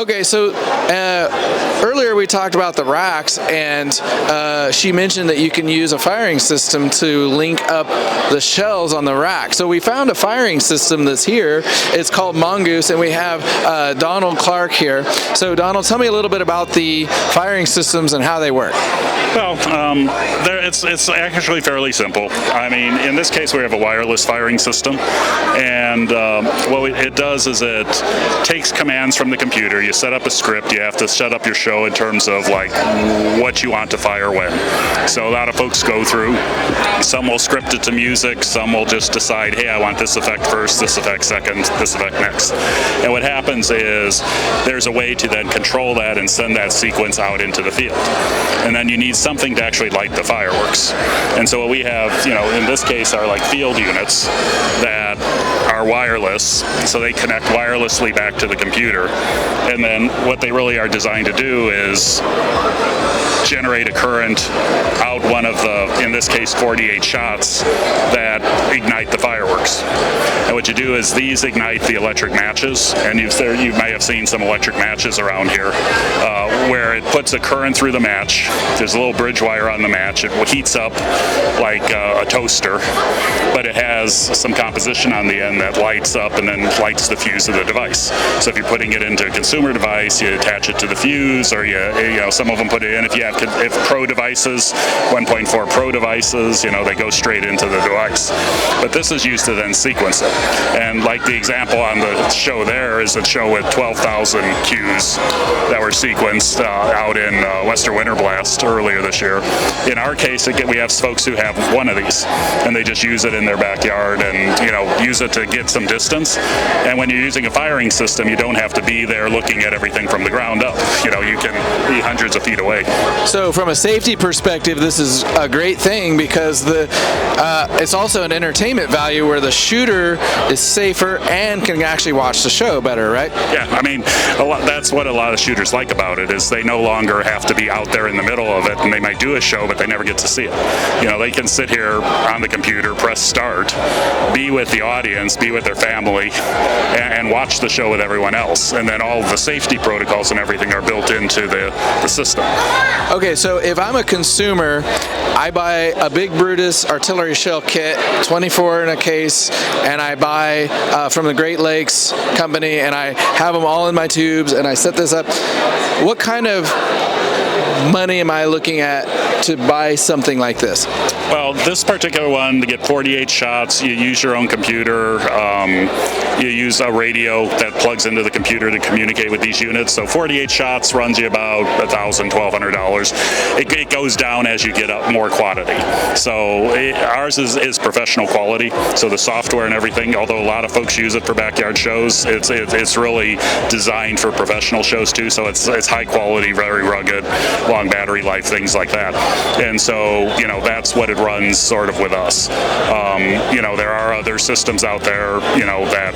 Okay, so earlier we talked about the racks, and she mentioned that you can use a firing system to link up the shells on the rack. So we found a firing system that's here. It's called Mongoose, and we have Donald Clark here. So Donald, tell me a little bit about the firing systems and how they work. Well, it's actually fairly simple. I mean, in this case, we have a wireless firing system, and what it does is it takes commands from the computer. You set up a script. You have to set up your show in terms of like what you want to fire when. So a lot of folks go through. Some will script it to music. Some will just decide, hey, I want this effect first, this effect second, this effect next. And what happens is there's a way to then control that and send that sequence out into the field. And then you need something to actually light the fireworks. And so what we have, in this case, are like field units that are wireless, so they connect wirelessly back to the computer. And then what they really are designed to do is generate a current out one of the, in this case, 48 shots that ignite the fireworks. And what you do is these ignite the electric matches, and you may have seen some electric matches around here, where it puts a current through the match. There's a little bridge wire on the match. It heats up like a toaster, but it has some composition on the end that lights up and then lights the fuse of the device. So if you're putting it into a consumer device, you attach it to the fuse, or some of them put it in. If Pro devices, 1.4 Pro devices, they go straight into the device. But this is used to then sequence it. And like the example on the show there is a show with 12,000 cues that were sequenced out in Western Winter Blast earlier this year. In our case, we have folks who have one of these, and they just use it in their backyard and use it to get some distance. And when you're using a firing system, you don't have to be there looking at everything from the ground up. You can be hundreds of feet away. So from a safety perspective, this is a great thing because it's also an entertainment value where the shooter is safer and can actually watch the show better, right? Yeah, I mean, that's what a lot of shooters like about it, is they no longer have to be out there in the middle of it, and they might do a show, but they never get to see it. They can sit here on the computer, press start, be with the audience, be with their family, and watch the show with everyone else. And then all of the safety protocols and everything are built into the system. Okay, so if I'm a consumer, I buy a Big Brutus artillery shell kit, 24 in a case, and I buy from the Great Lakes company, and I have them all in my tubes, and I set this up. What kind of money am I looking at to buy something like this? Well, this particular one, to get 48 shots, you use your own computer. You use a radio that plugs into the computer to communicate with these units. So 48 shots runs you about $1,000, $1,200. It goes down as you get up more quantity. So ours is professional quality. So the software and everything, although a lot of folks use it for backyard shows, it's really designed for professional shows too. So it's high quality, very rugged, long battery life, things like that. And so, that's what it runs sort of with us. There are other systems out there, that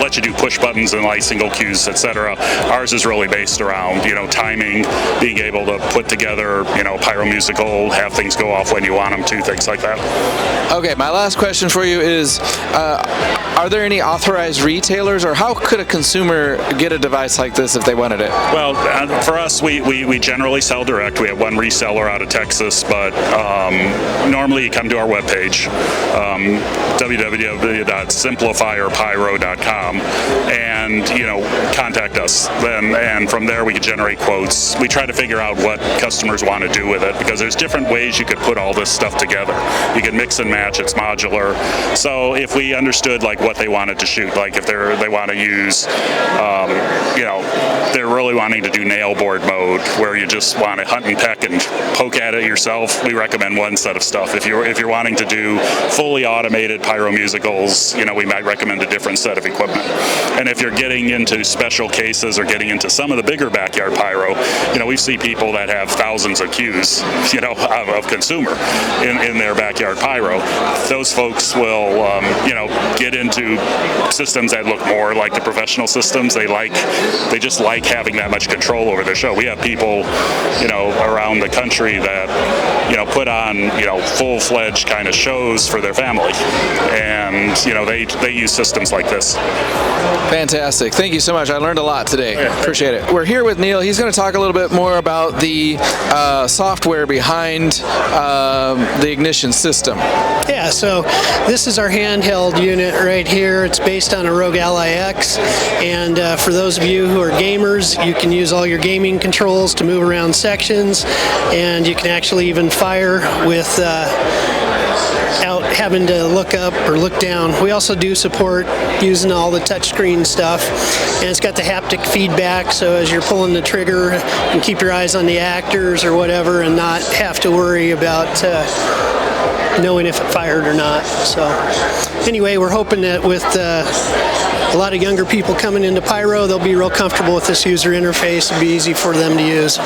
let you do push buttons and like single cues, etc. Ours is really based around, timing, being able to put together, pyro musical, have things go off when you want them to, things like that. Okay, my last question for you is, are there any authorized retailers, or how could a consumer get a device like this if they wanted it? Well, for us, we generally sell direct. We have one reseller out of Texas, but normally you come to our webpage, www.simplifierpyro.com, and contact us. And from there we can generate quotes. We try to figure out what customers want to do with it, because there's different ways you could put all this stuff together. You can mix and match. It's modular. So if we understood like what they wanted to shoot, like if they want to use, they're really wanting to do nail board mode, where you just want to hunt and peck and poke at it yourself, we recommend one set of stuff. If you're wanting to do fully automated pyro musicals, we might recommend a different set of equipment. And if you're getting into special cases or getting into some of the bigger backyard pyro, we see people that have thousands of cues, of consumer in their backyard pyro. Those folks will, get into systems that look more like the professional systems. They just like having that much control over their show. We have people, around the country that put on, full-fledged kind of shows for their family. And, they use systems like this. Fantastic. Thank you so much. I learned a lot today. Appreciate it. We're here with Neil. He's going to talk a little bit more about the software behind the ignition system. Yeah, so this is our handheld unit right here. It's based on a Rogue Ally X, and for those of you who are gamers, you can use all your gaming controls to move around sections, and you can actually even fire without having to look up or look down. We also do support using all the touchscreen stuff, and it's got the haptic feedback, so as you're pulling the trigger, you can keep your eyes on the actors or whatever and not have to worry about knowing if it fired or not. So anyway, we're hoping that with a lot of younger people coming into Pyro, they'll be real comfortable with this user interface. It'll be easy for them to use.